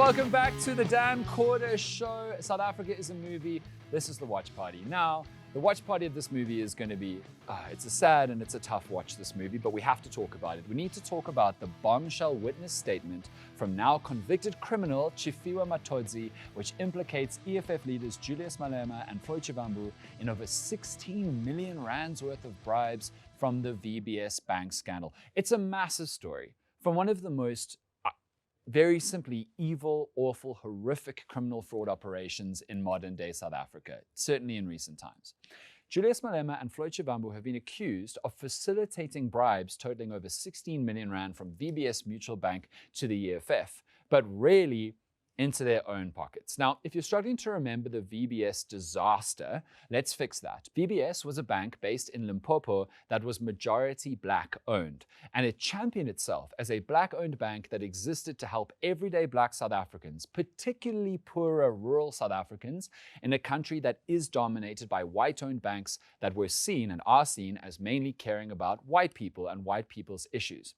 welcome back to the Dan Corder Show. South Africa is a movie. This is the watch party. Now, the watch party of this movie is going to be, it's a sad and it's a tough watch, this movie, but we have to talk about it. We need to talk about the bombshell witness statement from now convicted criminal Chifiwa Matodzi, which implicates EFF leaders Julius Malema and Shivambu in over 16 million rands worth of bribes from the VBS bank scandal. It's a massive story from one of the most very simply evil, awful, horrific criminal fraud operations in modern day South Africa, certainly in recent times. Julius Malema and Shivambu have been accused of facilitating bribes totaling over 16 million rand from VBS Mutual Bank to the EFF, but really into their own pockets. Now, if you're struggling to remember the VBS disaster, let's fix that. VBS was a bank based in Limpopo that was majority black owned, and it championed itself as a black owned bank that existed to help everyday black South Africans, particularly poorer rural South Africans, in a country that is dominated by white owned banks that were seen and are seen as mainly caring about white people and white people's issues.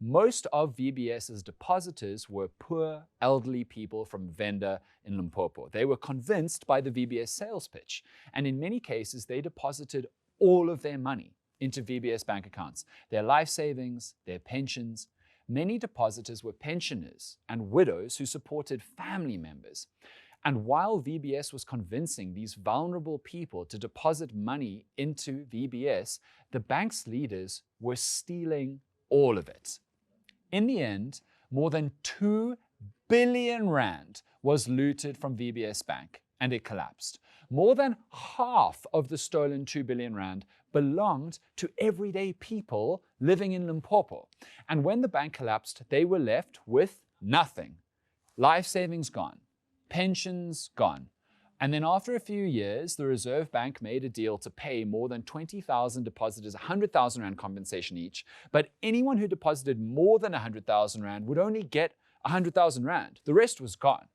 Most of VBS's depositors were poor, elderly people from Venda in Limpopo. They were convinced by the VBS sales pitch, and in many cases, they deposited all of their money into VBS bank accounts, their life savings, their pensions. Many depositors were pensioners and widows who supported family members. And while VBS was convincing these vulnerable people to deposit money into VBS, the bank's leaders were stealing all of it. In the end, more than 2 billion rand was looted from VBS Bank, and it collapsed. More than half of the stolen 2 billion rand belonged to everyday people living in Limpopo. And when the bank collapsed, they were left with nothing. Life savings gone, pensions gone. And then after a few years, the Reserve Bank made a deal to pay more than 20,000 depositors 100,000 rand compensation each, but anyone who deposited more than 100,000 rand would only get 100,000 rand. The rest was gone.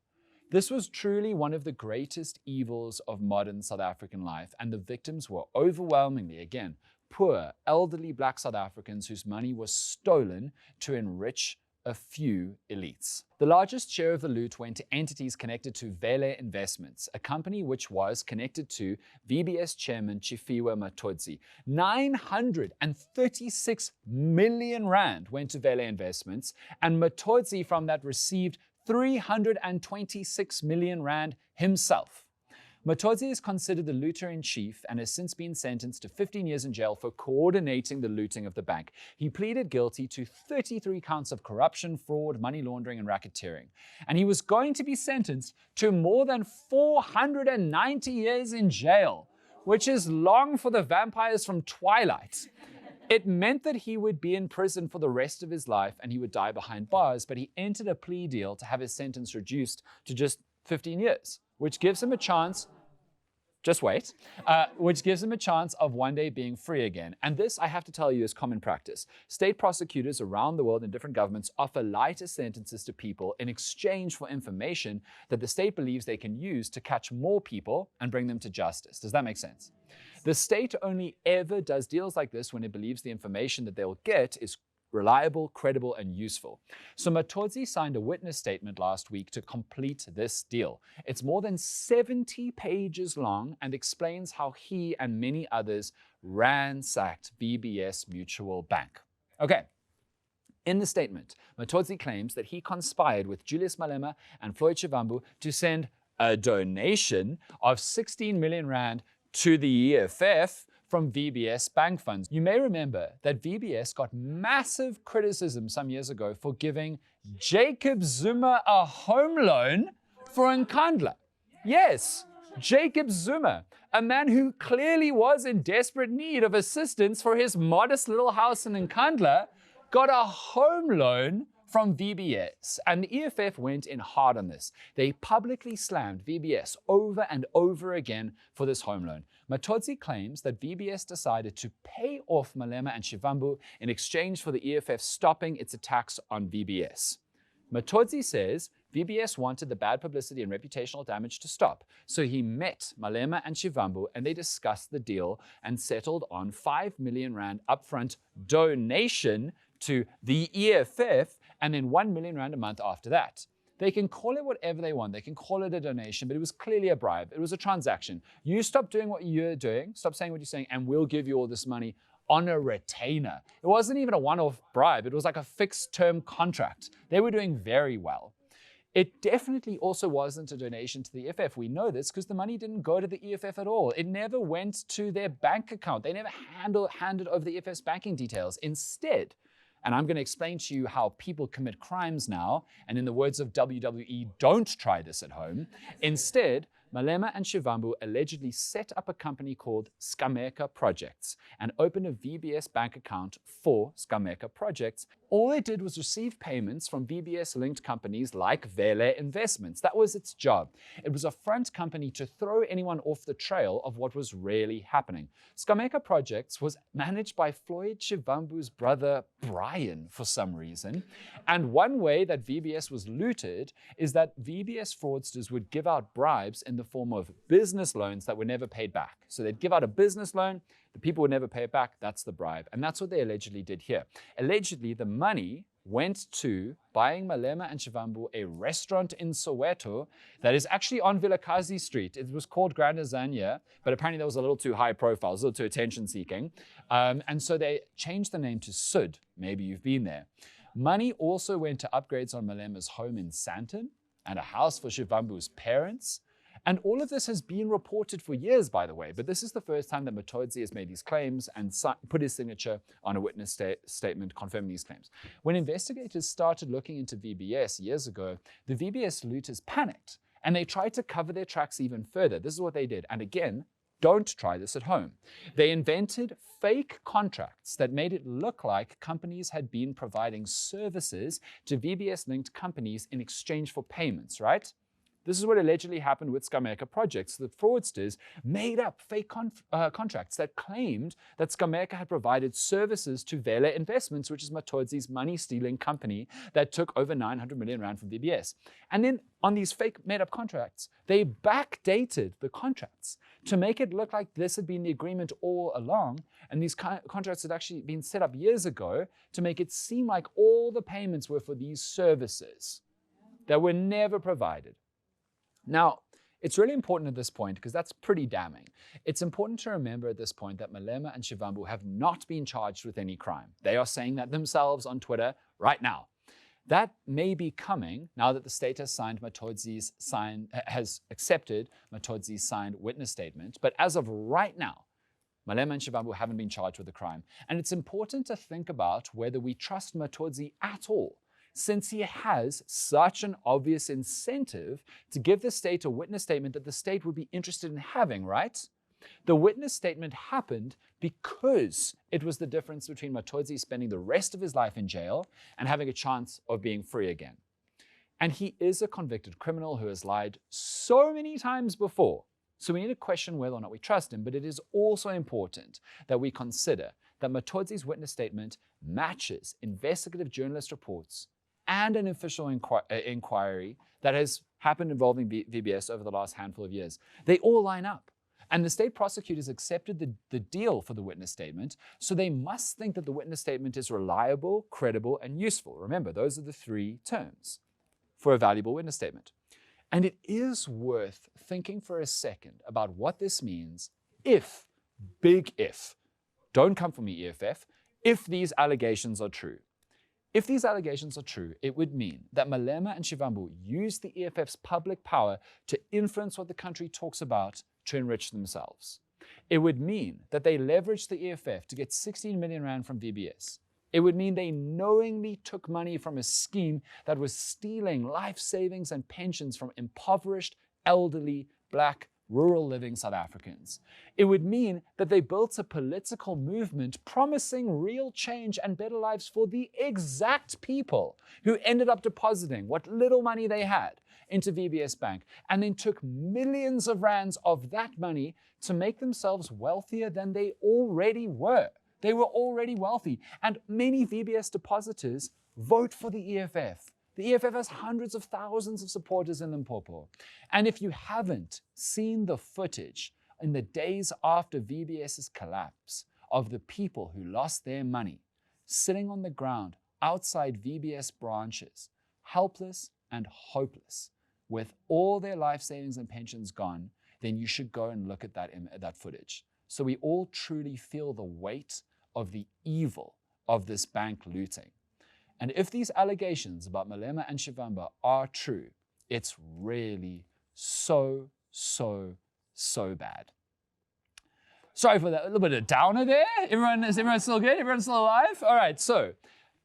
This was truly one of the greatest evils of modern South African life, and the victims were overwhelmingly, again, poor, elderly black South Africans whose money was stolen to enrich a few elites. The largest share of the loot went to entities connected to Vele Investments, a company which was connected to VBS chairman Chifiwa Matodzi. 936 million rand went to Vele Investments, and Matodzi from that received 326 million rand himself. Matodzi is considered the looter-in-chief and has since been sentenced to 15 years in jail for coordinating the looting of the bank. He pleaded guilty to 33 counts of corruption, fraud, money laundering, and racketeering. And he was going to be sentenced to more than 490 years in jail, which is long for the vampires from Twilight. It meant that he would be in prison for the rest of his life and he would die behind bars, but he entered a plea deal to have his sentence reduced to just 15 years, which gives him a chance, which gives him a chance of one day being free again. And this, I have to tell you, is common practice. State prosecutors around the world in different governments offer lighter sentences to people in exchange for information that the state believes they can use to catch more people and bring them to justice. Does that make sense? The state only ever does deals like this when it believes the information that they'll get is reliable, credible, and useful. So Matodzi signed a witness statement last week to complete this deal. It's more than 70 pages long and explains how he and many others ransacked VBS Mutual Bank. Okay. In the statement, Matodzi claims that he conspired with Julius Malema and Shivambu to send a donation of 16 million rand to the EFF from VBS bank funds. You may remember that VBS got massive criticism some years ago for giving Jacob Zuma a home loan for Nkandla. Yes, Jacob Zuma, a man who clearly was in desperate need of assistance for his modest little house in Nkandla, got a home loan from VBS, and the EFF went in hard on this. They publicly slammed VBS over and over again for this home loan. Matodzi claims that VBS decided to pay off Malema and Shivambu in exchange for the EFF stopping its attacks on VBS. Matodzi says VBS wanted the bad publicity and reputational damage to stop, so he met Malema and Shivambu and they discussed the deal and settled on 5 million rand upfront donation to the EFF and then 1 million rand a month after that. They can call it whatever they want. They can call it a donation, but it was clearly a bribe. It was a transaction. You stop doing what you're doing, stop saying what you're saying, and we'll give you all this money on a retainer. It wasn't even a one-off bribe. It was like a fixed-term contract. They were doing very well. It definitely also wasn't a donation to the EFF. We know this because the money didn't go to the EFF at all. It never went to their bank account. They never handed over the EFF's banking details. Instead, and I'm going to explain to you how people commit crimes now, and in the words of WWE, don't try this at home. Instead, Malema and Shivambu allegedly set up a company called Skameka Projects and opened a VBS bank account for Skameka Projects. All they did was receive payments from VBS-linked companies like Vele Investments. That was its job. It was a front company to throw anyone off the trail of what was really happening. Skameka Projects was managed by Floyd Shivambu's brother, Brian, for some reason. And one way that VBS was looted is that VBS fraudsters would give out bribes in the form of business loans that were never paid back. So they'd give out a business loan, the people would never pay it back, that's the bribe. And that's what they allegedly did here. Allegedly, the money went to buying Malema and Shivambu a restaurant in Soweto that is actually on Vilakazi Street. It was called Grand Lasagna, but apparently that was a little too high profile, a little too attention-seeking. And so they changed the name to Sud. Maybe you've been there. Money also went to upgrades on Malema's home in Sandton and a house for Shivambu's parents. And all of this has been reported for years, by the way, but this is the first time that Motodzi has made these claims and put his signature on a witness statement confirming these claims. When investigators started looking into VBS years ago, the VBS looters panicked and they tried to cover their tracks even further. This is what they did. And again, don't try this at home. They invented fake contracts that made it look like companies had been providing services to VBS-linked companies in exchange for payments, right? This is what allegedly happened with Skameka Projects. The fraudsters made up fake contracts that claimed that Skameka had provided services to Vele Investments, which is Matodzi's money-stealing company that took over 900 million rand from VBS. And then on these fake made-up contracts, they backdated the contracts to make it look like this had been the agreement all along, and these contracts had actually been set up years ago to make it seem like all the payments were for these services that were never provided. Now, it's really important at this point because that's pretty damning. It's important to remember at this point that Malema and Shivambu have not been charged with any crime. They are saying that themselves on Twitter right now. That may be coming now that the state has accepted Matodzi's signed witness statement. But as of right now, Malema and Shivambu haven't been charged with a crime. And it's important to think about whether we trust Motodzi at all, since he has such an obvious incentive to give the state a witness statement that the state would be interested in having, right? The witness statement happened because it was the difference between Motodzi spending the rest of his life in jail and having a chance of being free again. And he is a convicted criminal who has lied so many times before. So we need to question whether or not we trust him, but it is also important that we consider that Matodzi's witness statement matches investigative journalist reports and an official inquiry that has happened involving VBS over the last handful of years. They all line up. And the state prosecutors accepted the deal for the witness statement, so they must think that the witness statement is reliable, credible, and useful. Remember, those are the three terms for a valuable witness statement. And it is worth thinking for a second about what this means if, big if, don't come for me, EFF, if these allegations are true. If these allegations are true, it would mean that Malema and Shivambu used the EFF's public power to influence what the country talks about to enrich themselves. It would mean that they leveraged the EFF to get 16 million rand from VBS. It would mean they knowingly took money from a scheme that was stealing life savings and pensions from impoverished, elderly, black, rural living South Africans. It would mean that they built a political movement promising real change and better lives for the exact people who ended up depositing what little money they had into VBS Bank and then took millions of rands of that money to make themselves wealthier than they already were. They were already wealthy, and many VBS depositors vote for the EFF. The EFF has hundreds of thousands of supporters in Limpopo. And if you haven't seen the footage in the days after VBS's collapse of the people who lost their money, sitting on the ground outside VBS branches, helpless and hopeless, with all their life savings and pensions gone, then you should go and look at that footage. So we all truly feel the weight of the evil of this bank looting. And if these allegations about Malema and Shivambu are true, it's really so bad. Sorry for that, a little bit of downer there. Is everyone still good? Everyone still alive? All right, so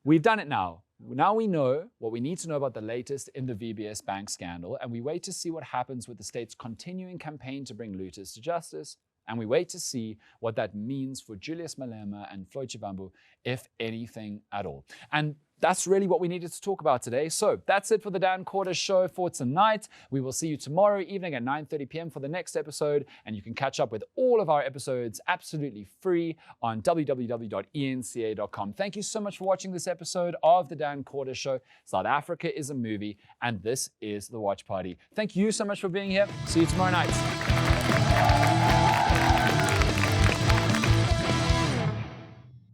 we've done it now. Now we know what we need to know about the latest in the VBS bank scandal, and we wait to see what happens with the state's continuing campaign to bring looters to justice, and we wait to see what that means for Julius Malema and Floyd Shivambu, if anything at all. And that's really what we needed to talk about today. So that's it for the Dan Corder Show for tonight. We will see you tomorrow evening at 9:30 p.m. for the next episode. And you can catch up with all of our episodes absolutely free on www.enca.com. Thank you so much for watching this episode of the Dan Corder Show. South Africa is a movie, and this is The Watch Party. Thank you so much for being here. See you tomorrow night.